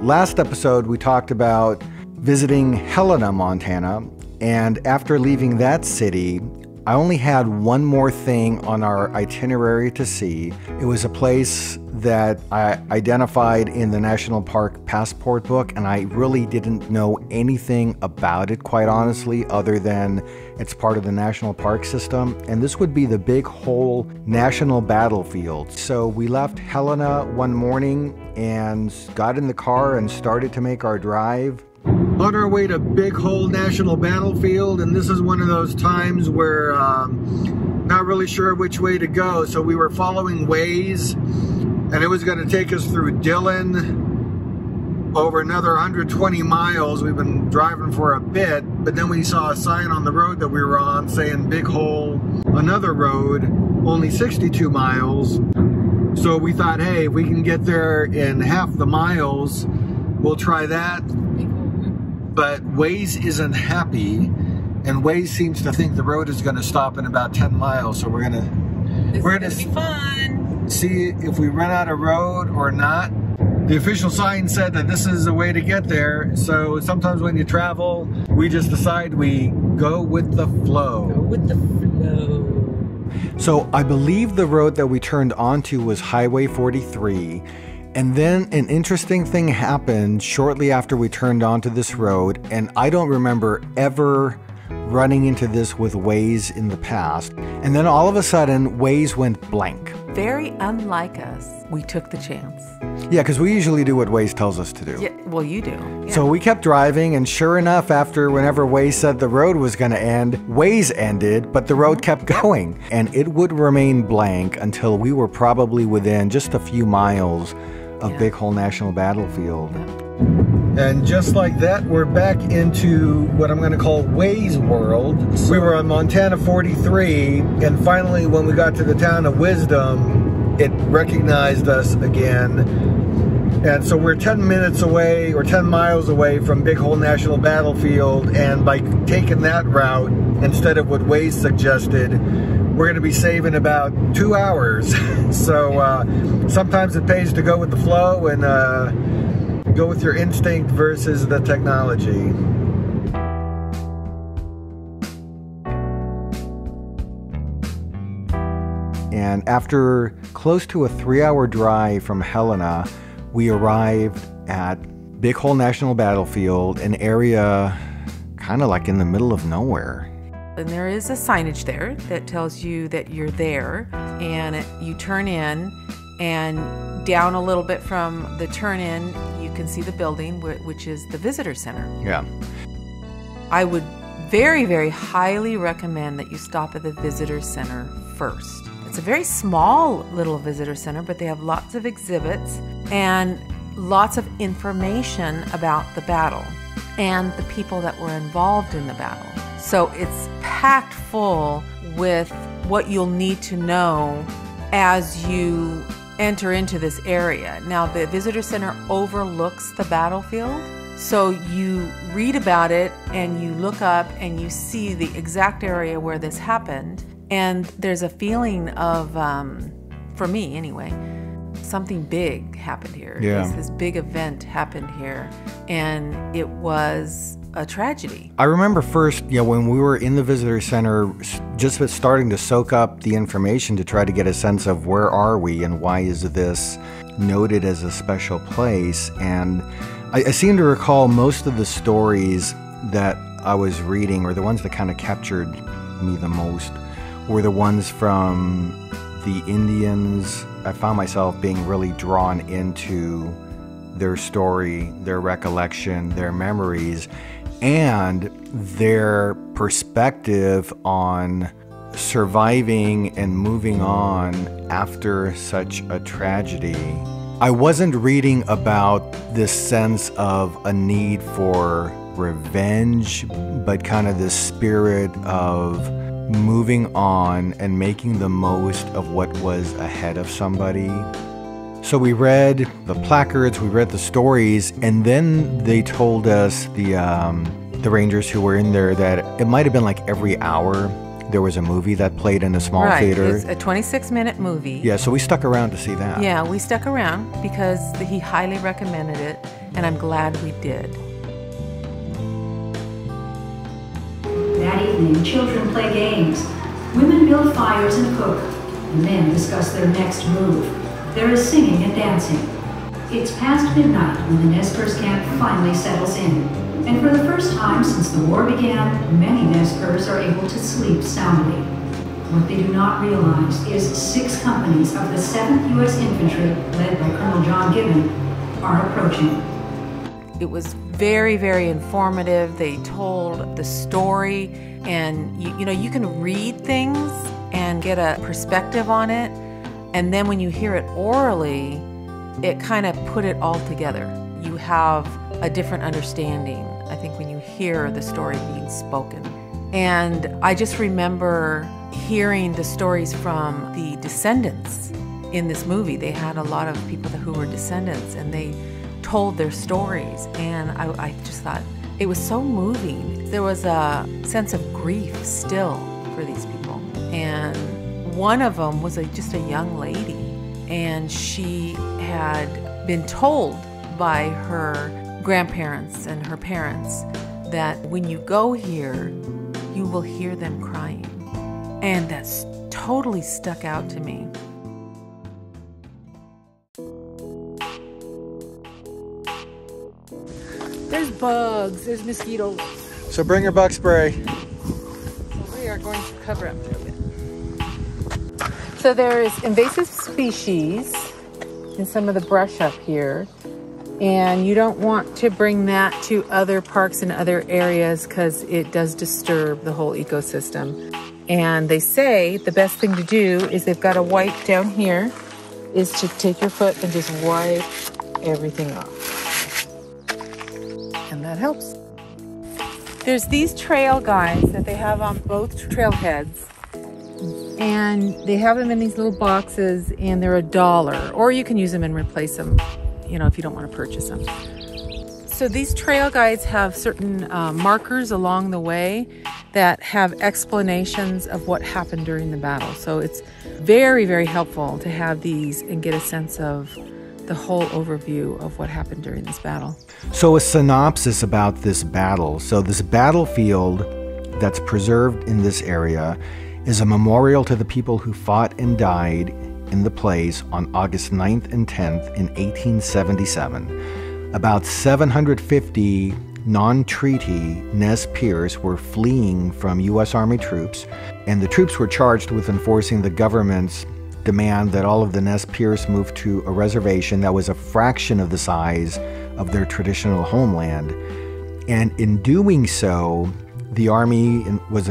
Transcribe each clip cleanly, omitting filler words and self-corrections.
last episode we talked about visiting Helena, Montana, and after leaving that city, I only had one more thing on our itinerary to see. It was a place that I identified in the National Park passport book, and I really didn't know anything about it, quite honestly, other than it's part of the National Park system. And this would be the Big Hole National Battlefield. So we left Helena one morning and got in the car and started to make our drive on our way to Big Hole National Battlefield. And this is one of those times where not really sure which way to go. So we were following Waze, and it was going to take us through Dillon over another 120 miles. We've been driving for a bit, but then we saw a sign on the road that we were on saying Big Hole, another road, only 62 miles. So we thought, hey, if we can get there in half the miles, we'll try that. But Waze isn't happy, and Waze seems to think the road is going to stop in about 10 miles. So we're gonna be fun. See if we run out of road or not. The official sign said that this is a way to get there. So sometimes when you travel, we just decide we go with the flow. Go with the flow. So I believe the road that we turned onto was Highway 43. And then an interesting thing happened shortly after we turned onto this road, and I don't remember ever running into this with Waze in the past. And then all of a sudden, Waze went blank. Very unlike us. We took the chance. Yeah, because we usually do what Waze tells us to do. Yeah, well, you do. Yeah. So we kept driving, and sure enough, whenever Waze said the road was going to end, Waze ended, but the road kept going. And it would remain blank until we were probably within just a few miles of Big Hole National Battlefield. And just like that, we're back into what I'm going to call Waze world. We were on Montana 43, and finally when we got to the town of Wisdom, it recognized us again. And so we're 10 minutes away, or 10 miles away from Big Hole National Battlefield, and by taking that route, instead of what Waze suggested, we're going to be saving about 2 hours. So sometimes it pays to go with the flow and go with your instinct versus the technology. And after close to a 3-hour drive from Helena, we arrived at Big Hole National Battlefield, an area kind of like in the middle of nowhere. And there is a signage there that tells you that you're there, and you turn in, and down a little bit from the turn in, you can see the building, which is the visitor center. Yeah. I would very, very highly recommend that you stop at the visitor center first. It's a very small little visitor center, but they have lots of exhibits and lots of information about the battle and the people that were involved in the battle. So it's packed full with what you'll need to know as you enter into this area. Now, the visitor center overlooks the battlefield, so you read about it and you look up and you see the exact area where this happened. And there's a feeling of, for me anyway, something big happened here. Yeah. This big event happened here, and it was a tragedy. I remember first, when we were in the visitor center, just starting to soak up the information to try to get a sense of where are we and why is this noted as a special place. And I seem to recall most of the stories that I was reading, or the ones that kind of captured me the most, were the ones from the Indians. I found myself being really drawn into their story, their recollection, their memories, and their perspective on surviving and moving on after such a tragedy. I wasn't reading about this sense of a need for revenge, but kind of this spirit of moving on and making the most of what was ahead of somebody. So we read the placards, we read the stories, and then they told us, the rangers who were in there, that it might have been like every hour There was a movie that played in a small theater. It's a 26-minute movie. Yeah, so we stuck around to see that. Yeah, we stuck around because he highly recommended it, and I'm glad we did. That evening, children play games. Women build fires and cook. Men discuss their next move. There is singing and dancing. It's past midnight when the Nez Perce camp finally settles in. And for the first time since the war began, many Nez Perce are able to sleep soundly. What they do not realize is 6 companies of the 7th U.S. Infantry, led by Colonel John Gibbon, are approaching. It was very, very informative. They told the story, and you know, you can read things and get a perspective on it, and then when you hear it orally, it kind of put it all together. You have a different understanding, I think, when you hear the story being spoken. And I just remember hearing the stories from the descendants in this movie. They had a lot of people who were descendants, and they told their stories, and I just thought it was so moving. There was a sense of grief still for these people, and one of them was just a young lady, and she had been told by her grandparents and her parents that when you go here, you will hear them crying, and that's totally stuck out to me. There's bugs, there's mosquitoes. So bring your bug spray. So we are going to cover up a bit. So there's invasive species in some of the brush up here, and you don't want to bring that to other parks and other areas because it does disturb the whole ecosystem. And they say the best thing to do is they've got a wipe down here, is to take your foot and just wipe everything off. And that helps. There's these trail guides that they have on both trailheads, and they have them in these little boxes, and they're $1, or you can use them and replace them, you know, if you don't want to purchase them. So these trail guides have certain markers along the way that have explanations of what happened during the battle. So it's very, very helpful to have these and get a sense of the whole overview of what happened during this battle. So a synopsis about this battle. So this battlefield that's preserved in this area is a memorial to the people who fought and died in the place on August 9th and 10th in 1877. About 750 non-treaty Nez Perce were fleeing from U.S. Army troops, and the troops were charged with enforcing the government's demand that all of the Nez Perce move to a reservation that was a fraction of the size of their traditional homeland. And in doing so, the Army was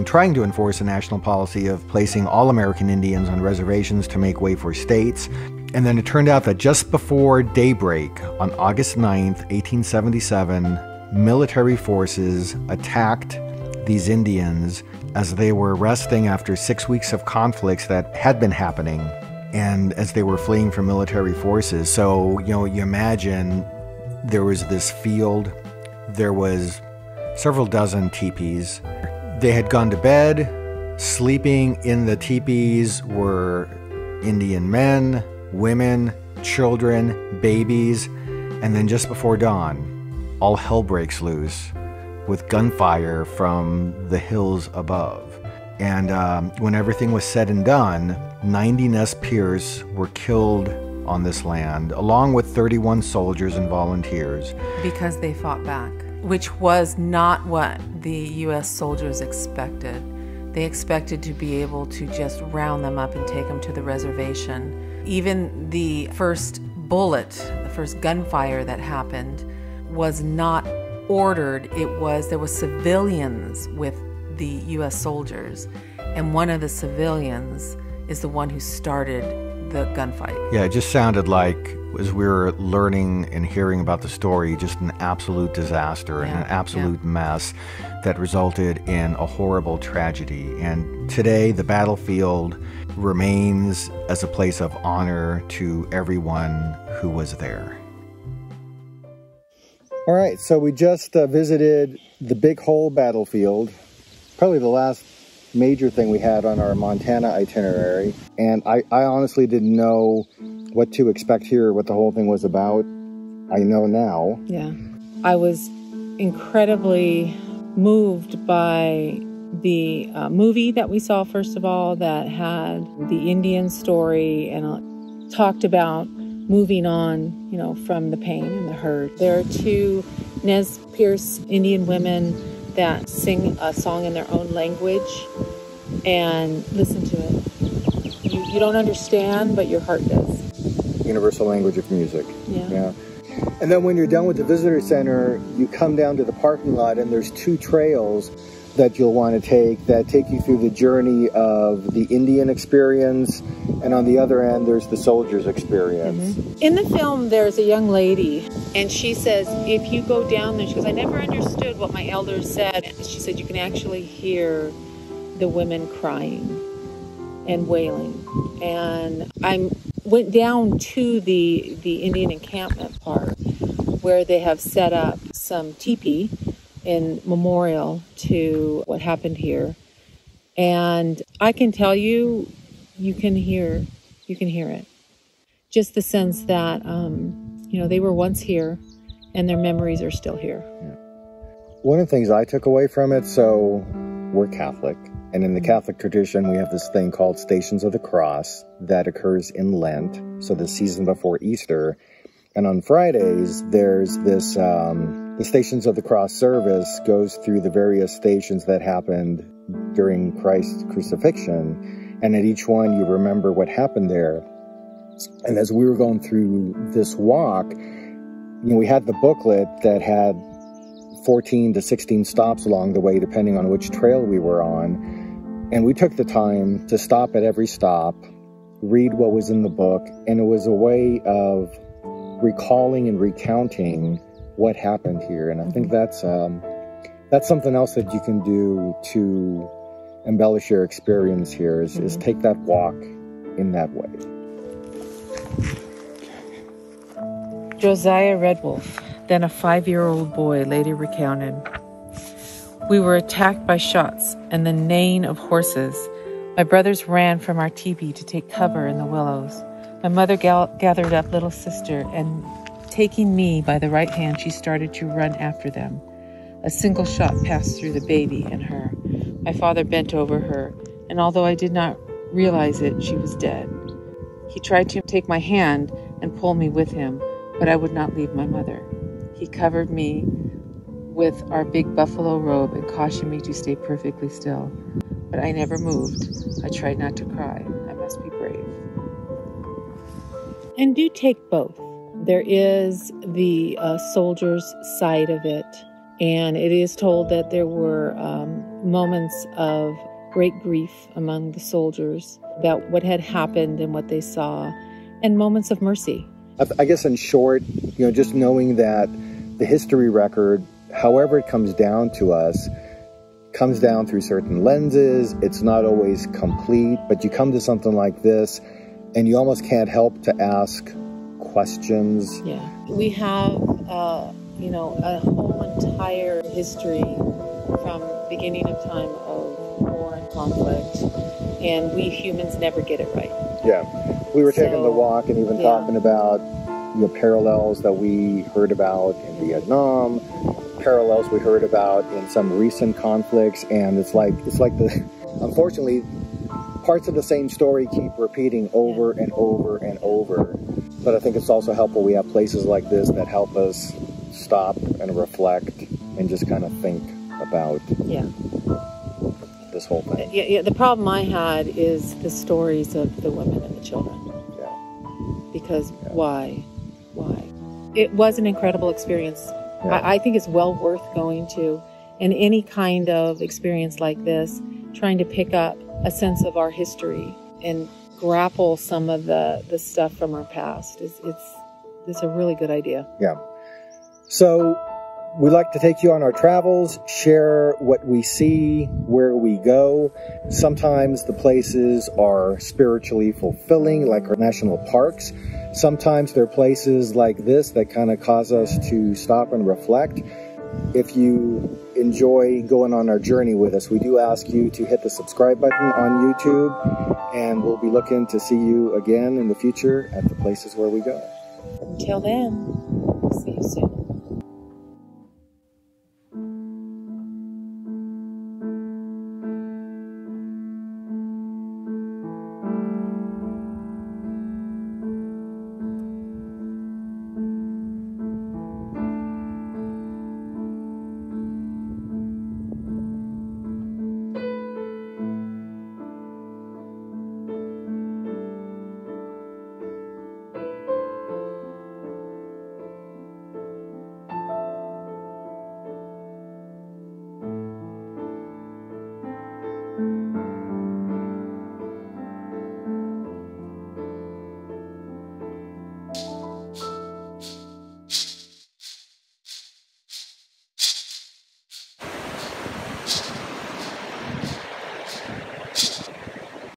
trying to enforce a national policy of placing all American Indians on reservations to make way for states. And then it turned out that just before daybreak on August 9th, 1877, military forces attacked these Indians as they were resting after 6 weeks of conflicts that had been happening, and as they were fleeing from military forces. So, you know, you imagine there was this field, there was several dozen teepees. They had gone to bed. Sleeping in the teepees were Indian men, women, children, babies, and then just before dawn, all hell breaks loose with gunfire from the hills above. And when everything was said and done, 90 Nez Perce were killed on this land, along with 31 soldiers and volunteers. Because they fought back, which was not what the U.S. soldiers expected. They expected to be able to just round them up and take them to the reservation. Even the first bullet, the first gunfire that happened, was not ordered. There was civilians with the U.S. soldiers, and one of the civilians is the one who started the gunfight. Yeah, it just sounded like, as we were learning and hearing about the story, just an absolute disaster and an absolute mess that resulted in a horrible tragedy. And today, the battlefield remains as a place of honor to everyone who was there. All right, so we just visited the Big Hole battlefield, probably the last major thing we had on our Montana itinerary. And I honestly didn't know what to expect here, what the whole thing was about. I know now. Yeah. I was incredibly moved by the movie that we saw, first of all, that had the Indian story and talked about moving on, you know, from the pain and the hurt. There are two Nez Perce Indian women that sing a song in their own language, and listen to it. You don't understand, but your heart does. Universal language of music. Yeah. And then when you're done with the visitor center, you come down to the parking lot, and there's two trails that you'll want to take that take you through the journey of the Indian experience, and on the other end there's the soldier's experience. Mm-hmm. In the film there's a young lady, and she says if you go down there, she goes, I never understood what my elders said. She said you can actually hear the women crying and wailing. And I went down to the Indian encampment part where they have set up some teepee in memorial to what happened here. And I can tell you, you can hear it. Just the sense that, you know, they were once here and their memories are still here. Yeah. One of the things I took away from it, so we're Catholic, and in the Catholic tradition, we have this thing called Stations of the Cross that occurs in Lent, so the season before Easter. And on Fridays, there's this, the Stations of the Cross service goes through the various stations that happened during Christ's crucifixion. And at each one, you remember what happened there. And as we were going through this walk, you know, we had the booklet that had 14 to 16 stops along the way, depending on which trail we were on. And we took the time to stop at every stop, read what was in the book, and it was a way of recalling and recounting what happened here. And I think that's something else that you can do to embellish your experience here is take that walk in that way. Josiah Redwolf, then a 5-year-old boy, later recounted, we were attacked by shots and the neighing of horses. My brothers ran from our teepee to take cover in the willows. My mother gathered up little sister, and taking me by the right hand, she started to run after them. A single shot passed through the baby and her. My father bent over her, and although I did not realize it, she was dead. He tried to take my hand and pull me with him, but I would not leave my mother. He covered me with our big buffalo robe and cautioned me to stay perfectly still. But I never moved. I tried not to cry. I must be brave. And do take both. There is the soldier's side of it, and it is told that there were moments of great grief among the soldiers about what had happened and what they saw, and moments of mercy. I guess in short, you know, just knowing that the history record, however it comes down to us, comes down through certain lenses. It's not always complete, but you come to something like this and you almost can't help to ask questions. Yeah, we have, you know, a whole entire history from beginning of time of war and conflict, and we humans never get it right. Yeah, we were taking the walk and even talking about, you know, parallels that we heard about in Vietnam, parallels we heard about in some recent conflicts, and it's like the, unfortunately, parts of the same story keep repeating over and over and over. But I think it's also helpful we have places like this that help us stop and reflect and just kind of think about this whole thing. Yeah, the problem I had is the stories of the women and the children. Yeah. Because why? It was an incredible experience. Yeah. I think it's well worth going to. And any kind of experience like this, trying to pick up a sense of our history and grapple some of the stuff from our past, it's a really good idea. Yeah. So we like to take you on our travels, share what we see, where we go. Sometimes the places are spiritually fulfilling, like our national parks. Sometimes there are places like this that kind of cause us to stop and reflect. If you enjoy going on our journey with us, we do ask you to hit the subscribe button on YouTube, and we'll be looking to see you again in the future at the places where we go. Until then, see you soon.